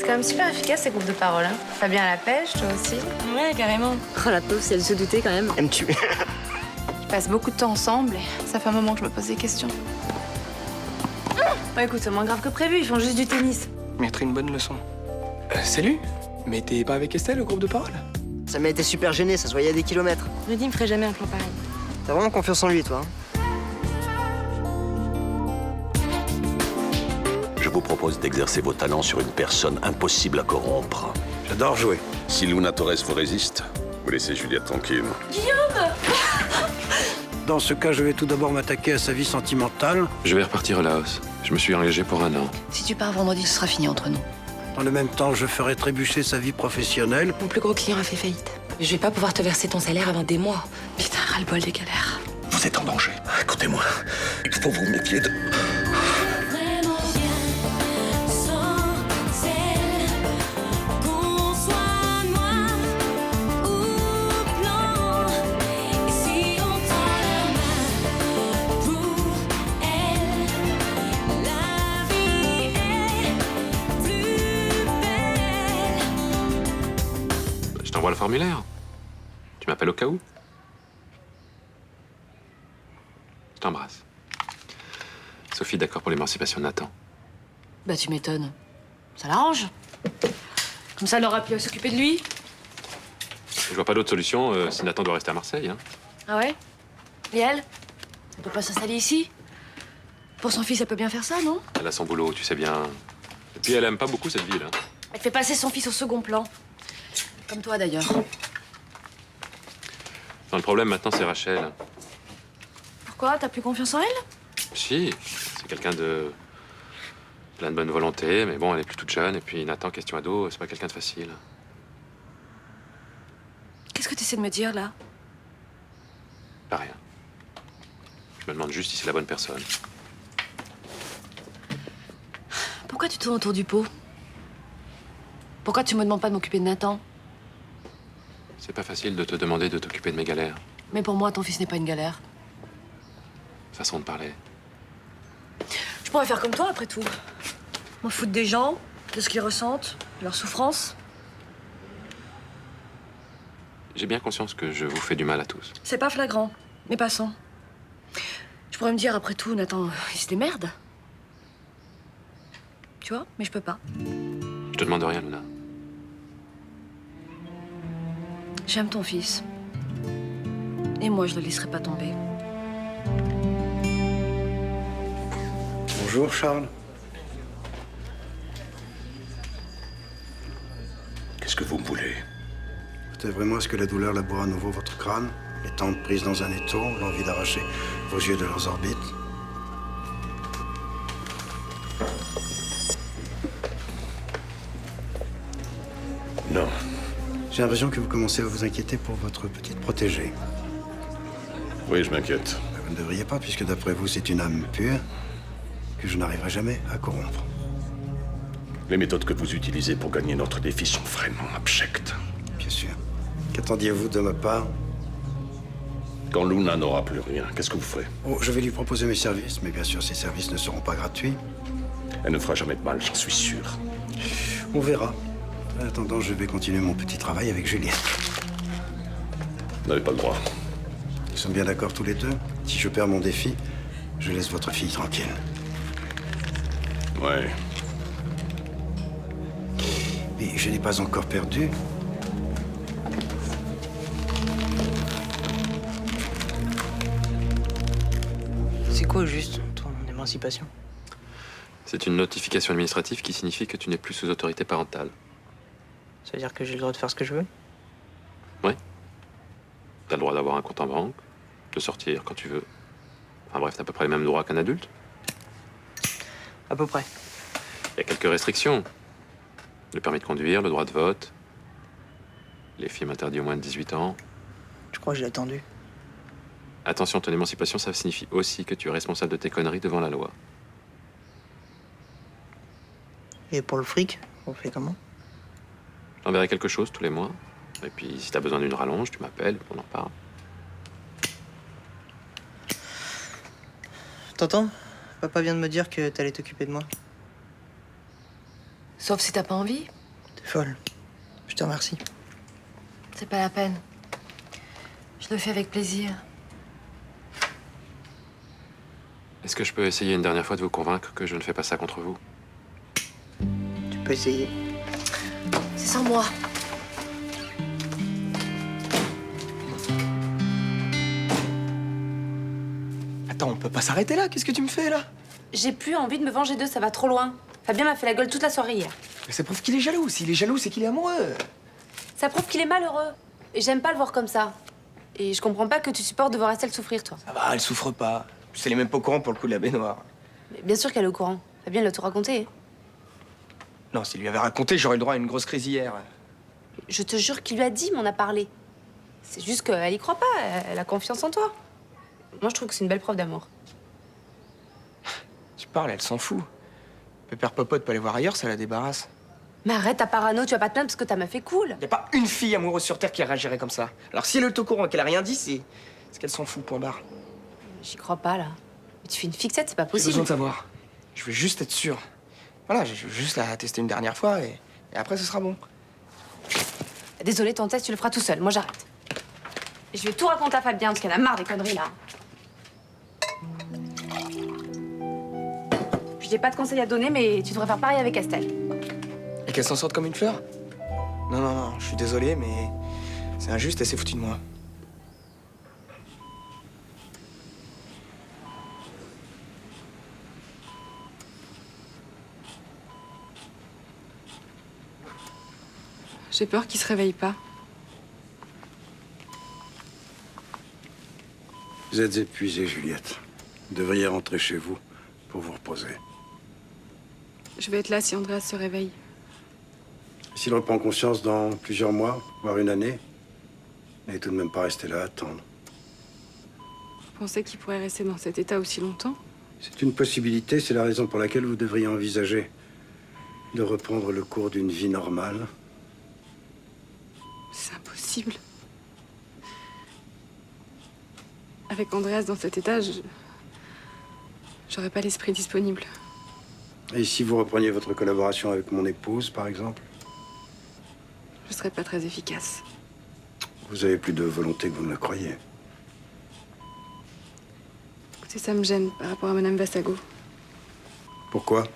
quand même super efficace ces groupes de parole. Hein. T'as bien la pêche, toi aussi? Ouais, carrément. Oh la pauvre, si elle se doutait quand même. Elle me tue. Ils passent beaucoup de temps ensemble et ça fait un moment que je me pose des questions. Bah écoute, c'est moins grave que prévu, ils font juste du tennis. Mettre une bonne leçon. Salut. Mais t'es pas avec Estelle, au groupe de parole? Ça m'a été super gêné, ça se voyait à des kilomètres. Rudy me ferait jamais un plan pareil. T'as vraiment confiance en lui, toi, hein? Je vous propose d'exercer vos talents sur une personne impossible à corrompre. J'adore jouer. Si Luna Torres vous résiste, vous laissez Juliette tranquille. Dans ce cas, je vais tout d'abord m'attaquer à sa vie sentimentale. Je vais repartir au Laos. Je me suis engagé pour 1 an. Si tu pars vendredi, ce sera fini entre nous. Dans le même temps, je ferai trébucher sa vie professionnelle. Mon plus gros client a fait faillite. Je vais pas pouvoir te verser ton salaire avant des mois. Putain, ras-le-bol des galères. Vous êtes en danger. Écoutez-moi. Il faut vous méfier de... Je t'envoie le formulaire. Tu m'appelles au cas où. Je t'embrasse. Sophie, d'accord pour l'émancipation de Nathan. Bah tu m'étonnes. Ça l'arrange. Comme ça, elle aura pu s'occuper de lui. Je vois pas d'autre solution si Nathan doit rester à Marseille. Hein. Ah ouais? Et elle? Elle peut pas s'installer ici? Pour son fils, elle peut bien faire ça, non? Elle a son boulot, tu sais bien. Et puis elle aime pas beaucoup cette ville. Hein. Elle fait passer son fils au second plan. Comme toi, d'ailleurs. Non, le problème maintenant, c'est Rachel. Pourquoi? T'as plus confiance en elle? Si, c'est quelqu'un de... plein de bonne volonté, mais bon, elle est plus toute jeune. Et puis Nathan, question ado, c'est pas quelqu'un de facile. Qu'est-ce que tu essaies de me dire, là? Pas rien. Je me demande juste si c'est la bonne personne. Pourquoi tu tournes autour du pot? Pourquoi tu me demandes pas de m'occuper de Nathan? C'est pas facile de te demander de t'occuper de mes galères. Mais pour moi, ton fils n'est pas une galère. Façon de parler. Je pourrais faire comme toi, après tout. M'en foutre des gens, de ce qu'ils ressentent, de leur souffrance. J'ai bien conscience que je vous fais du mal à tous. C'est pas flagrant, mais passant. Je pourrais me dire, après tout, Nathan, il se démerde. Tu vois, mais je peux pas. Je te demande rien, Luna. J'aime ton fils. Et moi, je le laisserai pas tomber. Bonjour, Charles. Qu'est-ce que vous me voulez? C'est vraiment ce que la douleur laboure à nouveau votre crâne? Les tentes prises dans un étau, l'envie d'arracher vos yeux de leurs orbites? Non. J'ai l'impression que vous commencez à vous inquiéter pour votre petite protégée. Oui, je m'inquiète. Vous ne devriez pas, puisque d'après vous, c'est une âme pure que je n'arriverai jamais à corrompre. Les méthodes que vous utilisez pour gagner notre défi sont vraiment abjectes. Bien sûr. Qu'attendiez-vous de ma part? Quand Luna n'aura plus rien, qu'est-ce que vous ferez? Oh, je vais lui proposer mes services, mais bien sûr, ces services ne seront pas gratuits. Elle ne fera jamais de mal, j'en suis sûr. On verra. En attendant, je vais continuer mon petit travail avec Juliette. Vous n'avez pas le droit. Nous sommes bien d'accord tous les deux? Si je perds mon défi, je laisse votre fille tranquille. Ouais. Mais je n'ai pas encore perdu. C'est quoi, juste, ton émancipation? C'est une notification administrative qui signifie que tu n'es plus sous autorité parentale. Ça veut dire que j'ai le droit de faire ce que je veux? Oui. T'as le droit d'avoir un compte en banque, de sortir quand tu veux. Enfin bref, t'as à peu près les mêmes droits qu'un adulte. À peu près. Il y a quelques restrictions. Le permis de conduire, le droit de vote, les films interdits aux moins de 18 ans. Je crois que j'ai attendu. Attention, ton émancipation, ça signifie aussi que tu es responsable de tes conneries devant la loi. Et pour le fric, on fait comment? J'enverrai quelque chose tous les mois. Et puis, si t'as besoin d'une rallonge, tu m'appelles, on en parle. T'entends? Papa vient de me dire que t'allais t'occuper de moi. Sauf si t'as pas envie. Folle. Je te remercie. C'est pas la peine. Je le fais avec plaisir. Est-ce que je peux essayer une dernière fois de vous convaincre que je ne fais pas ça contre vous? Tu peux essayer. C'est sans moi. Attends, on peut pas s'arrêter là? Qu'est-ce que tu me fais là? J'ai plus envie de me venger d'eux, ça va trop loin. Fabien m'a fait la gueule toute la soirée hier. Mais ça prouve qu'il est jaloux. S'il est jaloux, c'est qu'il est amoureux. Ça prouve qu'il est malheureux. Et j'aime pas le voir comme ça. Et je comprends pas que tu supportes de voir Estelle souffrir, toi. Ça va, elle souffre pas. Elle est même pas au courant pour le coup de la baignoire. Mais bien sûr qu'elle est au courant. Fabien l'a tout raconté. Non, s'il lui avait raconté, j'aurais eu le droit à une grosse crise hier. Je te jure qu'il lui a dit, mais on a parlé. C'est juste qu'elle y croit pas, elle a confiance en toi. Moi, je trouve que c'est une belle preuve d'amour. Tu parles, elle s'en fout. Pépère Popote peut aller voir ailleurs, ça la débarrasse. Mais arrête, ta parano, tu vas pas te plaindre parce que ta meuf est cool. Y a pas une fille amoureuse sur Terre qui réagirait comme ça. Alors si elle est au courant et qu'elle a rien dit, c'est qu'elle s'en fout, point barre. J'y crois pas, là. Mais tu fais une fixette, c'est pas J'ai possible. besoin de savoir. Je veux juste être sûr. Voilà, je veux juste la tester une dernière fois et après ce sera bon. Désolée, ton test, tu le feras tout seul. Moi, j'arrête. Et je vais tout raconter à Fabien parce qu'elle a marre des conneries, là. Puis j'ai pas de conseils à te donner, mais tu devrais faire pareil avec Estelle. Et qu'elle s'en sorte comme une fleur? Non, non, non, je suis désolé, mais c'est injuste, elle s'est foutue de moi. J'ai peur qu'il se réveille pas. Vous êtes épuisée, Juliette. Vous devriez rentrer chez vous pour vous reposer. Je vais être là si Andreas se réveille. S'il reprend conscience dans plusieurs mois, voire une année, n'allez tout de même pas rester là à attendre. Vous pensez qu'il pourrait rester dans cet état aussi longtemps? C'est une possibilité, c'est la raison pour laquelle vous devriez envisager de reprendre le cours d'une vie normale. C'est impossible. Avec Andreas dans cet état, j'aurais pas l'esprit disponible. Et si vous repreniez votre collaboration avec mon épouse, par exemple? Je serais pas très efficace. Vous avez plus de volonté que vous ne le croyez. Écoutez, ça me gêne par rapport à Madame Vassago. Pourquoi?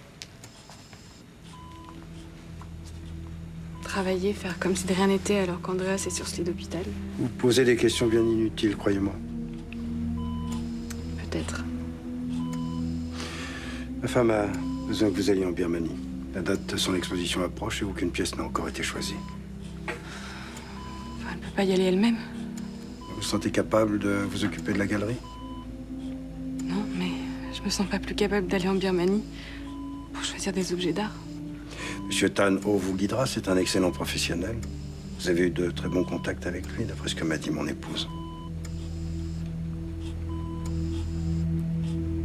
Travailler, faire comme si de rien n'était alors qu'Andreas est sur ce lit d'hôpital. Vous posez des questions bien inutiles, croyez-moi. Peut-être. Ma femme a besoin que vous alliez en Birmanie. La date de son exposition approche et aucune pièce n'a encore été choisie. Enfin, elle peut pas y aller elle-même. Vous vous sentez capable de vous occuper de la galerie? Non, mais je me sens pas plus capable d'aller en Birmanie pour choisir des objets d'art. Monsieur Tan Ho vous guidera, c'est un excellent professionnel. Vous avez eu de très bons contacts avec lui, d'après ce que m'a dit mon épouse.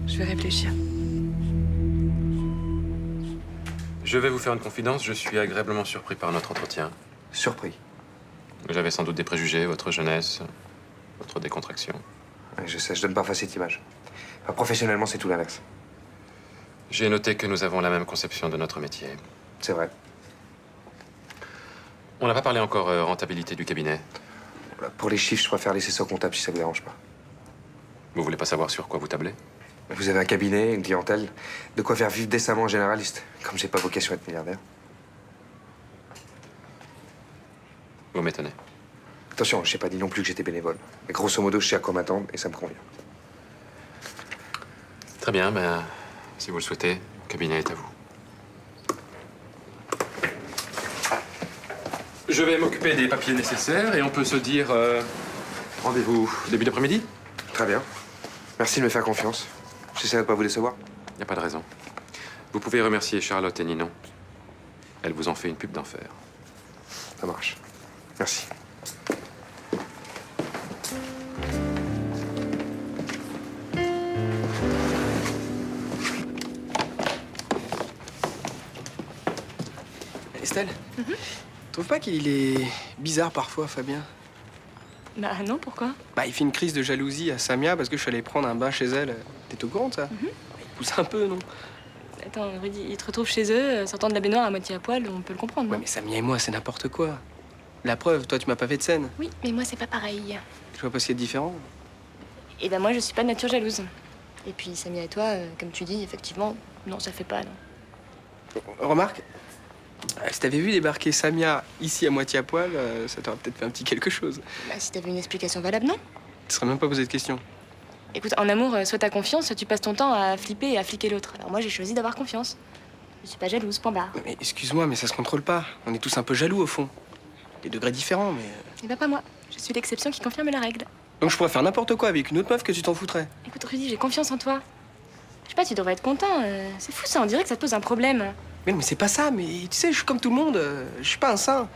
Je vais réfléchir. Je vais vous faire une confidence, je suis agréablement surpris par notre entretien. Surpris. J'avais sans doute des préjugés, votre jeunesse, votre décontraction. Ouais, je sais, je donne parfois cette image. Enfin, professionnellement, c'est tout l'inverse. J'ai noté que nous avons la même conception de notre métier. C'est vrai. On n'a pas parlé encore rentabilité du cabinet. Voilà, pour les chiffres, je préfère laisser ça au comptable si ça vous dérange pas. Vous voulez pas savoir sur quoi vous tablez? Vous avez un cabinet, une clientèle, de quoi faire vivre décemment en généraliste. Comme j'ai pas vocation à être milliardaire. Vous m'étonnez. Attention, je n'ai pas dit non plus que j'étais bénévole. Mais grosso modo, je sais à quoi m'attendre et ça me convient. Très bien, ben, si vous le souhaitez, le cabinet est à vous. Je vais m'occuper des papiers nécessaires et on peut se dire rendez-vous début d'après-midi? Très bien. Merci de me faire confiance. J'essaierai de pas vous décevoir. Il n'y a pas de raison. Vous pouvez remercier Charlotte et Ninon. Elles vous ont fait une pub d'enfer. Ça marche. Merci. Estelle, tu trouves pas qu'il est bizarre parfois, Fabien? Bah non, pourquoi? Bah, il fait une crise de jalousie à Samia parce que je suis allé prendre un bain chez elle. T'es au courant de ça? Il pousse un peu, non? Attends, Rudy, ils te retrouvent chez eux, sortant de la baignoire à moitié à poil, on peut le comprendre, Ouais, non? mais Samia et moi, c'est n'importe quoi. La preuve, toi, tu m'as pas fait de scène. Oui, mais moi, c'est pas pareil. Je vois pas ce qu'il y a de différent. Et ben moi, je suis pas de nature jalouse. Et puis, Samia et toi, comme tu dis, effectivement, non, ça fait pas, non. Remarque, si t'avais vu débarquer Samia ici à moitié à poil, ça t'aurait peut-être fait un petit quelque chose. Bah, si t'avais une explication valable, non? Tu serais même pas posé de questions. Écoute, en amour, soit t'as confiance, soit tu passes ton temps à flipper et à fliquer l'autre. Alors moi, j'ai choisi d'avoir confiance. Je suis pas jalouse, point barre. Mais excuse-moi, mais ça se contrôle pas. On est tous un peu jaloux au fond. Des degrés différents, mais. Et bah pas moi. Je suis l'exception qui confirme la règle. Donc je pourrais faire n'importe quoi avec une autre meuf que tu t'en foutrais. Écoute, Rudy, j'ai confiance en toi. Je sais pas, tu devrais être content. C'est fou ça, on dirait que ça te pose un problème. Mais c'est pas ça, mais tu sais, je suis comme tout le monde. Je suis pas un saint.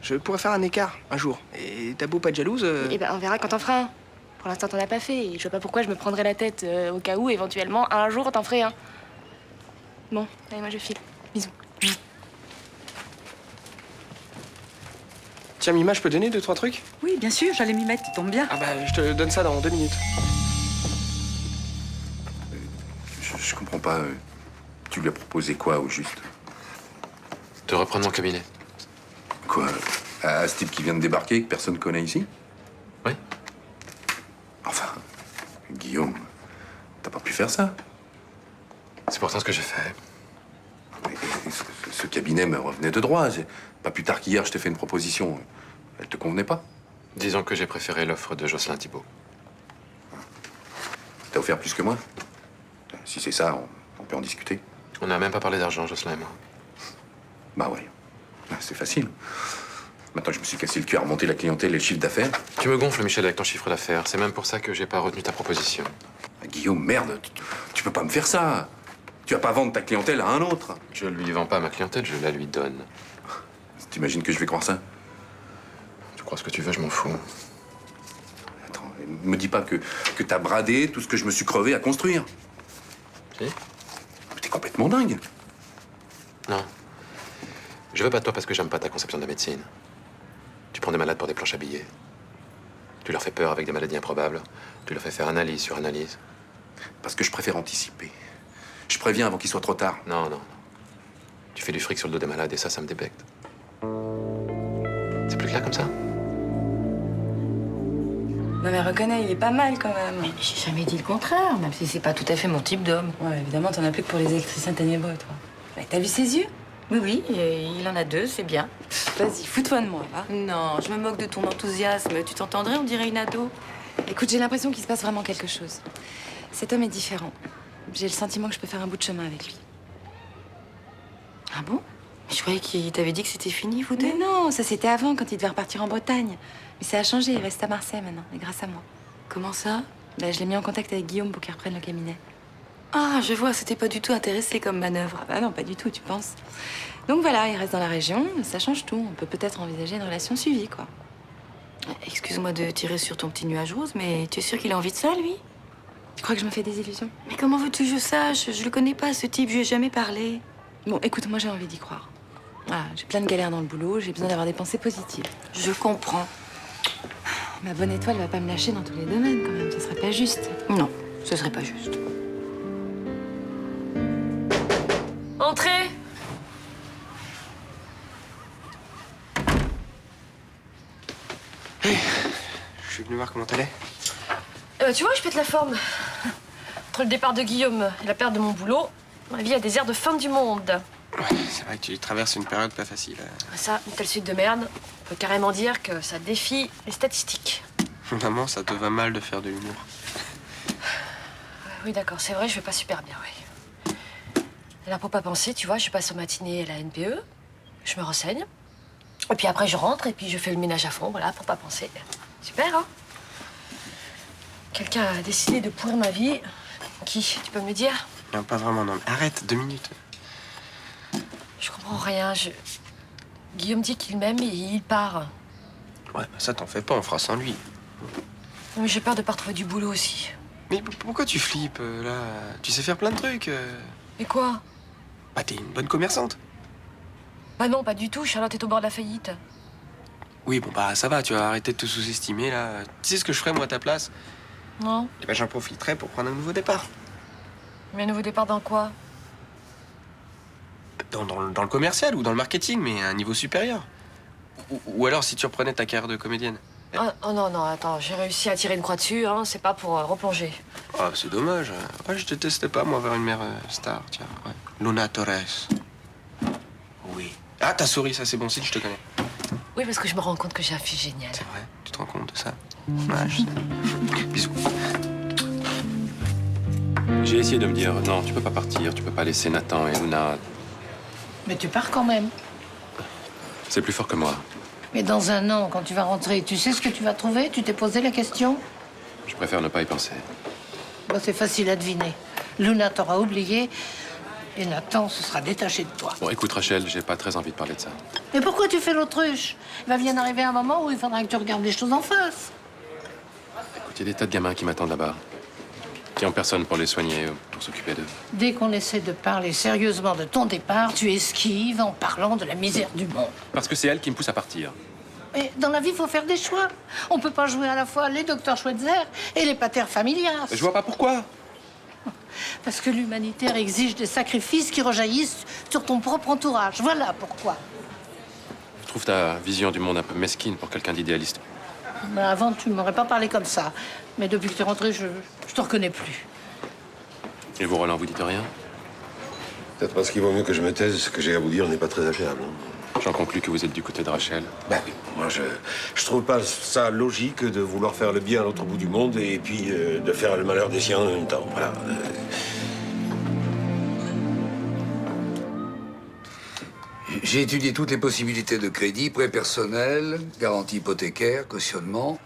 Je pourrais faire un écart un jour. Et t'as beau pas être jalouse. Et ben on verra quand t'en feras un. Pour l'instant, t'en as pas fait. Et je vois pas pourquoi je me prendrais la tête au cas où, éventuellement, un jour, t'en ferais un. Bon, allez, moi je file. Bisous. Tiens, Mima, je peux donner 2-3 trucs? Oui, bien sûr, j'allais m'y mettre, tu tombes bien. Ah bah, je te donne ça dans 2 minutes. Je comprends pas. Tu lui as proposé quoi, au juste? De reprendre mon cabinet. Quoi? À ce type qui vient de débarquer, que personne connaît ici? Oui. Enfin, Guillaume, t'as pas pu faire ça? C'est pourtant ce que j'ai fait. Et ce cabinet me revenait de droit. Pas plus tard qu'hier, je t'ai fait une proposition. Elle te convenait pas? Disons que j'ai préféré l'offre de Jocelyn Thibault. T'as offert plus que moi? Si c'est ça, on peut en discuter. On n'a même pas parlé d'argent, Jocelyn et moi. Bah ouais, c'est facile. Maintenant, je me suis cassé le cul à remonter la clientèle et le chiffre d'affaires. Tu me gonfles, Michel, avec ton chiffre d'affaires. C'est même pour ça que j'ai pas retenu ta proposition. Guillaume, merde, tu peux pas me faire ça. Tu vas pas vendre ta clientèle à un autre. Je lui vends pas ma clientèle, je la lui donne. T'imagines que je vais croire ça? Tu crois ce que tu veux, je m'en fous. Attends, me dis pas que t'as bradé tout ce que je me suis crevé à construire. Si? Mais t'es complètement dingue. Non. Je veux pas de toi parce que j'aime pas ta conception de la médecine. Tu prends des malades pour des planches à billets. Tu leur fais peur avec des maladies improbables. Tu leur fais faire analyse sur analyse. Parce que je préfère anticiper. Je préviens avant qu'il soit trop tard. Non, non. Tu fais du fric sur le dos des malades et ça me débecte. C'est plus clair comme ça? Non mais reconnais, il est pas mal quand même. Mais j'ai jamais dit le contraire, même si c'est pas tout à fait mon type d'homme. Ouais, évidemment, t'en as plus que pour les électriciens ténébreux, toi. Ouais, t'as vu ses yeux? Oui, oui, et il en a 2, c'est bien. Vas-y, fous-toi de moi, va. Non, je me moque de ton enthousiasme. Tu t'entendrais, on dirait une ado. Écoute, j'ai l'impression qu'il se passe vraiment quelque chose. Cet homme est différent. J'ai le sentiment que je peux faire un bout de chemin avec lui. Ah bon? Je croyais qu'il t'avait dit que c'était fini, vous deux. Mais non, ça c'était avant, quand il devait repartir en Bretagne. Mais ça a changé, il reste à Marseille maintenant, et grâce à moi. Comment ça? Bah, je l'ai mis en contact avec Guillaume pour qu'il reprenne le cabinet. Ah, je vois, c'était pas du tout intéressé comme manœuvre. Ah non, pas du tout, tu penses. Donc voilà, il reste dans la région, ça change tout. On peut peut-être envisager une relation suivie, quoi. Excuse-moi de tirer sur ton petit nuage rose, mais tu es sûr qu'il a envie de ça, lui? Tu crois que je me fais des illusions? Mais comment veux-tu que je sache? Je le connais pas, ce type, je lui ai jamais parlé. Bon, écoute, moi j'ai envie d'y croire. Voilà, j'ai plein de galères dans le boulot, j'ai besoin d'avoir des pensées positives. Je comprends. Ma bonne étoile va pas me lâcher dans tous les domaines, quand même. Ce serait pas juste. Non, ce serait pas juste. Entrez! Hey, je suis venu voir comment t'allais. Tu vois, je pète la forme. Entre le départ de Guillaume et la perte de mon boulot, ma vie a des airs de fin du monde. Ouais, c'est vrai que tu traverses une période pas facile. Ça, une telle suite de merde, on peut carrément dire que ça défie les statistiques. Maman, ça te va mal de faire de l'humour. Oui, d'accord, c'est vrai, je vais pas super bien, oui. Alors, pour pas penser, tu vois, je passe aux matinées à la NPE, je me renseigne, et puis après, je rentre, et puis je fais le ménage à fond, voilà, pour pas penser. Super, hein? Quelqu'un a décidé de pourrir ma vie. Qui? Tu peux me le dire? Non, pas vraiment, non. Mais arrête, 2 minutes. Je comprends rien, Guillaume dit qu'il m'aime et il part. Ouais, bah ça t'en fais pas, on fera sans lui. Mais j'ai peur de pas retrouver du boulot aussi. Mais pourquoi tu flippes, là? Tu sais faire plein de trucs. Et quoi? Bah, t'es une bonne commerçante. Bah non, pas du tout, Charlotte est au bord de la faillite. Oui, bon, bah, ça va, tu vas arrêter de te sous-estimer, là. Tu sais ce que je ferais, moi, à ta place? Non? Eh ben, j'en profiterais pour prendre un nouveau départ. Mais un nouveau départ dans quoi? dans le commercial ou dans le marketing, mais à un niveau supérieur. Ou alors si tu reprenais ta carrière de comédienne. Oh non, non, attends, j'ai réussi à tirer une croix dessus, hein, c'est pas pour replonger. Ah, c'est dommage. Ouais, je détestais pas, moi, vers une mère star, tiens. Ouais. Luna Torres. Oui. Ah, ta souris, ça, c'est bon signe, je te connais. Oui, parce que je me rends compte que j'ai un fils génial. C'est vrai, tu te rends compte de ça? Ouais, je sais. Bisous. J'ai essayé de me dire, non, tu peux pas partir, tu peux pas laisser Nathan et Luna. Mais tu pars quand même. C'est plus fort que moi. Mais dans un an, quand tu vas rentrer, tu sais ce que tu vas trouver? Tu t'es posé la question? Je préfère ne pas y penser. Bon, c'est facile à deviner. Luna t'aura oublié et Nathan se sera détaché de toi. Bon, écoute, Rachel, j'ai pas très envie de parler de ça. Mais pourquoi tu fais l'autruche? Il va bien arriver un moment où il faudra que tu regardes les choses en face. Écoute, il y a des tas de gamins qui m'attendent là-bas, qui ont personne pour les soigner ou pour s'occuper d'eux. Dès qu'on essaie de parler sérieusement de ton départ, tu esquives en parlant de la misère du monde. Parce que c'est elle qui me pousse à partir. Mais dans la vie, il faut faire des choix. On peut pas jouer à la fois les docteurs Schweitzer et les pater familias. Je vois pas pourquoi. Parce que l'humanitaire exige des sacrifices qui rejaillissent sur ton propre entourage. Voilà pourquoi. Je trouve ta vision du monde un peu mesquine pour quelqu'un d'idéaliste. Ben avant, tu m'aurais pas parlé comme ça. Mais depuis que tu es rentré, je te reconnais plus. Et vous, Roland, vous dites rien? Peut-être parce qu'il vaut mieux que je me taise. Ce que j'ai à vous dire n'est pas très agréable. J'en conclus que vous êtes du côté de Rachel. Ben oui, moi je trouve pas ça logique de vouloir faire le bien à l'autre bout du monde et puis de faire le malheur des siens en même temps. Voilà. J'ai étudié toutes les possibilités de crédit, prêt personnel, garantie hypothécaire, cautionnement.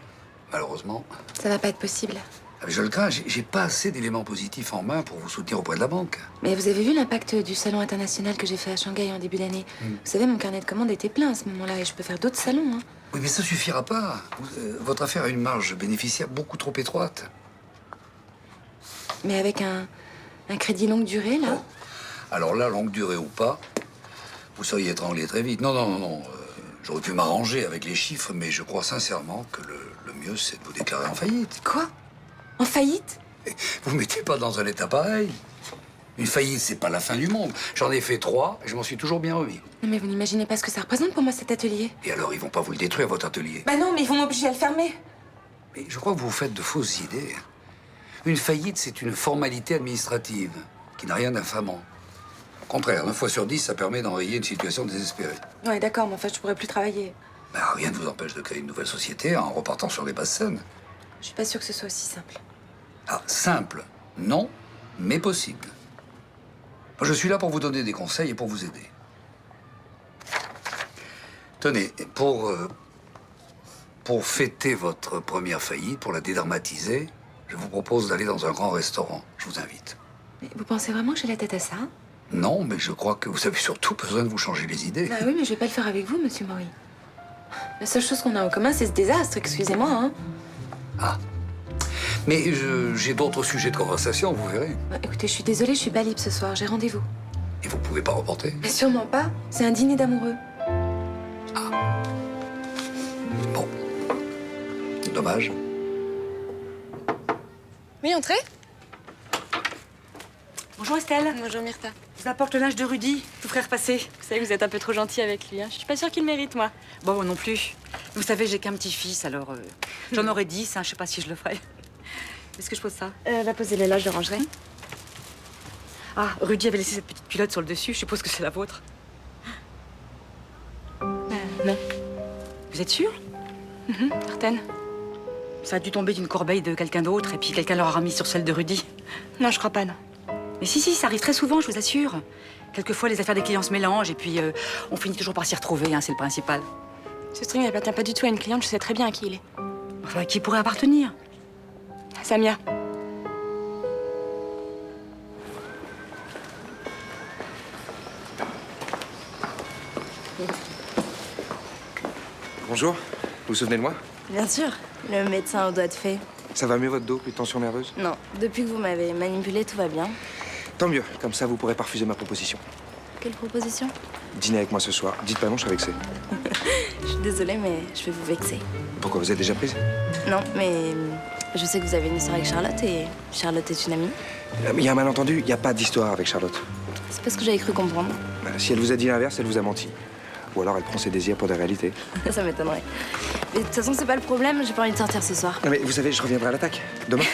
Malheureusement. Ça va pas être possible. Ah, mais je le crains, j'ai pas assez d'éléments positifs en main pour vous soutenir auprès de la banque. Mais vous avez vu l'impact du salon international que j'ai fait à Shanghai en début d'année? Vous savez, mon carnet de commandes était plein à ce moment-là et je peux faire d'autres salons. Hein. Oui, mais ça suffira pas. Votre affaire a une marge bénéficiaire beaucoup trop étroite. Mais avec un crédit longue durée, là? Oh. Alors là, longue durée ou pas, vous seriez étranglé très vite. Non. J'aurais pu m'arranger avec les chiffres, mais je crois sincèrement que le mieux, c'est de vous déclarer en faillite. Quoi? En faillite? Vous ne mettez pas dans un état pareil. Une faillite, c'est pas la fin du monde. J'en ai fait 3 et je m'en suis toujours bien remis. Non, mais vous n'imaginez pas ce que ça représente pour moi, cet atelier. Et alors, ils vont pas vous le détruire, votre atelier? Bah non, mais ils vont m'obliger à le fermer. Mais je crois que vous faites de fausses idées. Une faillite, c'est une formalité administrative qui n'a rien d'infamant. Au contraire, 9 fois sur 10, ça permet d'enrayer une situation désespérée. Ouais, d'accord, mais en fait, je pourrais plus travailler. Mais rien ne vous empêche de créer une nouvelle société en repartant sur les basses scènes. Je suis pas sûre que ce soit aussi simple. Ah, simple, non, mais possible. Je suis là pour vous donner des conseils et pour vous aider. Tenez, pour fêter votre première faillite, pour la dédramatiser, je vous propose d'aller dans un grand restaurant. Je vous invite. Mais vous pensez vraiment que j'ai la tête à ça? Non, mais je crois que vous avez surtout besoin de vous changer les idées. Bah oui, mais je vais pas le faire avec vous, monsieur Maury. La seule chose qu'on a en commun, c'est ce désastre, excusez-moi, hein. Ah. Mais j'ai d'autres sujets de conversation, vous verrez. Bah, écoutez, je suis désolée, je suis pas libre ce soir, j'ai rendez-vous. Et vous pouvez pas reporter? Mais sûrement pas, c'est un dîner d'amoureux. Ah. Bon. Dommage. Oui, entrez. Bonjour Estelle. Bonjour Myrtha. Je vous apporte le linge de Rudy, tout frère passé. Vous savez, vous êtes un peu trop gentil avec lui. Hein. Je suis pas sûre qu'il le mérite, moi. Bon, moi non plus. Vous savez, j'ai qu'un petit-fils, alors j'en aurais 10, hein, je sais pas si je le ferais. Est-ce que je pose ça? Va poser le là, je le rangerai. Ah, Rudy avait laissé cette petite culotte sur le dessus, je suppose que c'est la vôtre. Non. Vous êtes sûre? Certaine. Ça a dû tomber d'une corbeille de quelqu'un d'autre, et puis quelqu'un l'aura remis sur celle de Rudy. Non, je crois pas, non. Mais si, ça arrive très souvent, je vous assure. Quelquefois, les affaires des clients se mélangent, et puis on finit toujours par s'y retrouver, hein, c'est le principal. Ce string n'appartient pas du tout à une cliente, je sais très bien à qui il est. Enfin, à qui pourrait appartenir? Samia. Bonjour, vous vous souvenez de moi? Bien sûr, le médecin au doigt de fée. Ça va mieux votre dos, plus de tension nerveuse? Non, depuis que vous m'avez manipulé, tout va bien. Tant mieux, comme ça vous pourrez pas refuser ma proposition. Quelle proposition? Dîner avec moi ce soir. Dites pas non, je serai vexé. Je suis désolée, mais je vais vous vexer. Pourquoi, vous êtes déjà prise? Non, mais je sais que vous avez une histoire avec Charlotte et Charlotte est une amie. Il y a un malentendu, il n'y a pas d'histoire avec Charlotte. C'est pas ce que j'avais cru comprendre. Si elle vous a dit l'inverse, elle vous a menti. Ou alors elle prend ses désirs pour des réalités. Ça m'étonnerait. Mais de toute façon, c'est pas le problème, j'ai pas envie de sortir ce soir. Non mais vous savez, je reviendrai à l'attaque. Demain.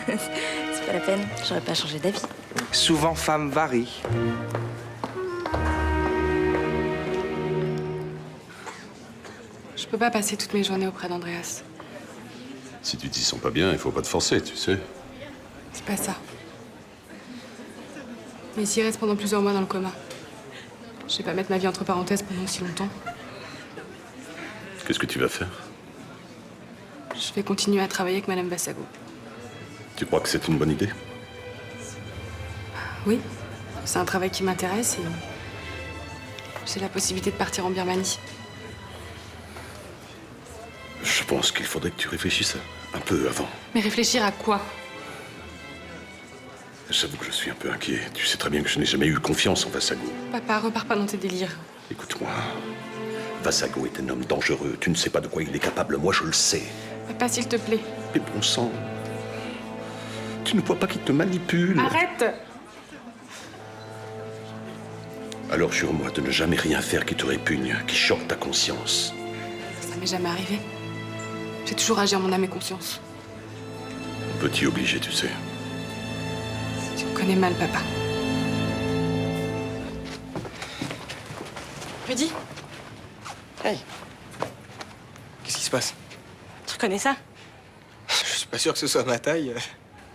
C'est pas la peine, j'aurais pas changé d'avis. Souvent, femme varie. Je peux pas passer toutes mes journées auprès d'Andreas. Si tu t'y sens pas bien, il faut pas te forcer, tu sais. C'est pas ça. Mais s'il reste pendant plusieurs mois dans le coma, je vais pas mettre ma vie entre parenthèses pendant aussi longtemps. Qu'est-ce que tu vas faire? Je vais continuer à travailler avec Madame Vassago. Tu crois que c'est une bonne idée? Oui, c'est un travail qui m'intéresse et j'ai la possibilité de partir en Birmanie. Je pense qu'il faudrait que tu réfléchisses un peu avant. Mais réfléchir à quoi? J'avoue que je suis un peu inquiet. Tu sais très bien que je n'ai jamais eu confiance en Vassago. Papa, repars pas dans tes délires. Écoute-moi. Vassago est un homme dangereux. Tu ne sais pas de quoi il est capable. Moi, je le sais. Papa, s'il te plaît. Mais bon sang. Tu ne vois pas qu'il te manipule? Arrête! Alors jure-moi de ne jamais rien faire qui te répugne, qui choque ta conscience. Ça m'est jamais arrivé. J'ai toujours agi en mon âme et conscience. On peut t'y obliger, tu sais. Tu me connais mal, papa. Rudy? Hey. Qu'est-ce qui se passe? Tu reconnais ça? Je suis pas sûr que ce soit ma taille.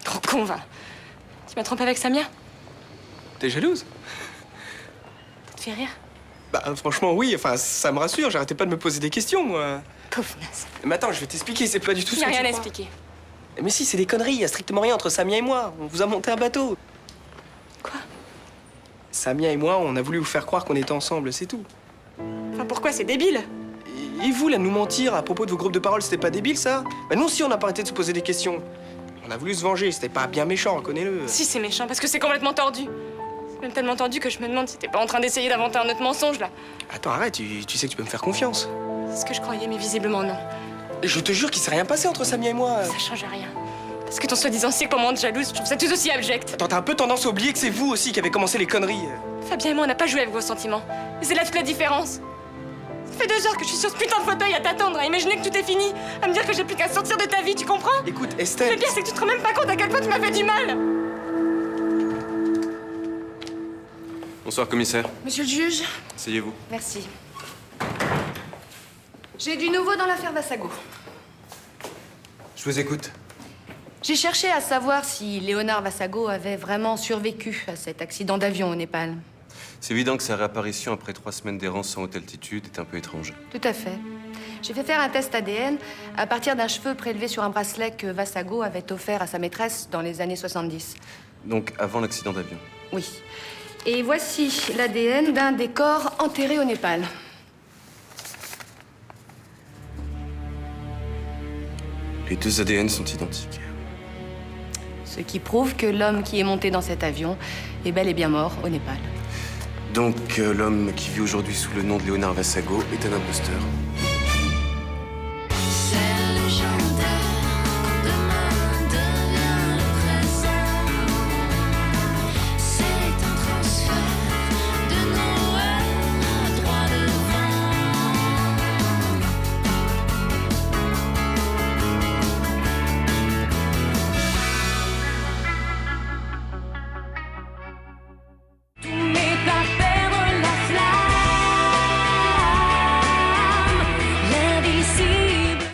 Trop con, va. Tu m'as trompé avec Samia? T'es jalouse? Ça te fait rire? Bah franchement oui, enfin ça me rassure, j'arrêtais pas de me poser des questions moi. Pauvre naze. Mais attends, je vais t'expliquer, c'est pas du tout Il ce n'y a que tu rien à crois. expliquer. Mais si, c'est des conneries, il y a strictement rien entre Samia et moi. On vous a monté un bateau. Quoi? Samia et moi, on a voulu vous faire croire qu'on était ensemble, c'est tout. Enfin, pourquoi? C'est débile. Et vous, là, nous mentir à propos de vos groupes de parole, c'était pas débile, ça? Bah nous aussi, on n'a pas arrêté de se poser des questions. On a voulu se venger, c'était pas bien méchant, reconnais-le. Si, c'est méchant, parce que c'est complètement tordu. C'est même tellement tordu que je me demande si t'es pas en train d'essayer d'inventer un autre mensonge, là. Attends, arrête, tu sais que tu peux me faire confiance. C'est ce que je croyais, mais visiblement non. Et je te jure qu'il s'est rien passé entre Samia et moi. Ça change rien. Parce que ton soi-disant cycle moment de jalouse, je trouve ça tout aussi abject. Attends, t'as un peu tendance à oublier que c'est vous aussi qui avez commencé les conneries. Fabien et moi, on n'a pas joué avec vos sentiments. Et c'est là toute la différence. Ça fait 2 heures que je suis sur ce putain de fauteuil à t'attendre, à imaginer que tout est fini, à me dire que j'ai plus qu'à sortir de ta vie, tu comprends? Écoute, Estelle... Le pire, c'est que tu te rends même pas compte à quel point tu m'as fait du mal. Bonsoir, commissaire. Monsieur le juge, Asseyez-vous. merci. J'ai du nouveau dans l'affaire Vassago. Je vous écoute. J'ai cherché à savoir si Léonard Vassago avait vraiment survécu à cet accident d'avion au Népal. C'est évident que sa réapparition après 3 semaines d'errance en haute altitude est un peu étrange. Tout à fait. J'ai fait faire un test ADN à partir d'un cheveu prélevé sur un bracelet que Vassago avait offert à sa maîtresse dans les années 70. Donc avant l'accident d'avion. Oui. Et voici l'ADN d'un des corps enterrés au Népal. Les 2 ADN sont identiques. Ce qui prouve que l'homme qui est monté dans cet avion est bel et bien mort au Népal. Donc l'homme qui vit aujourd'hui sous le nom de Léonard Vassago est un imposteur.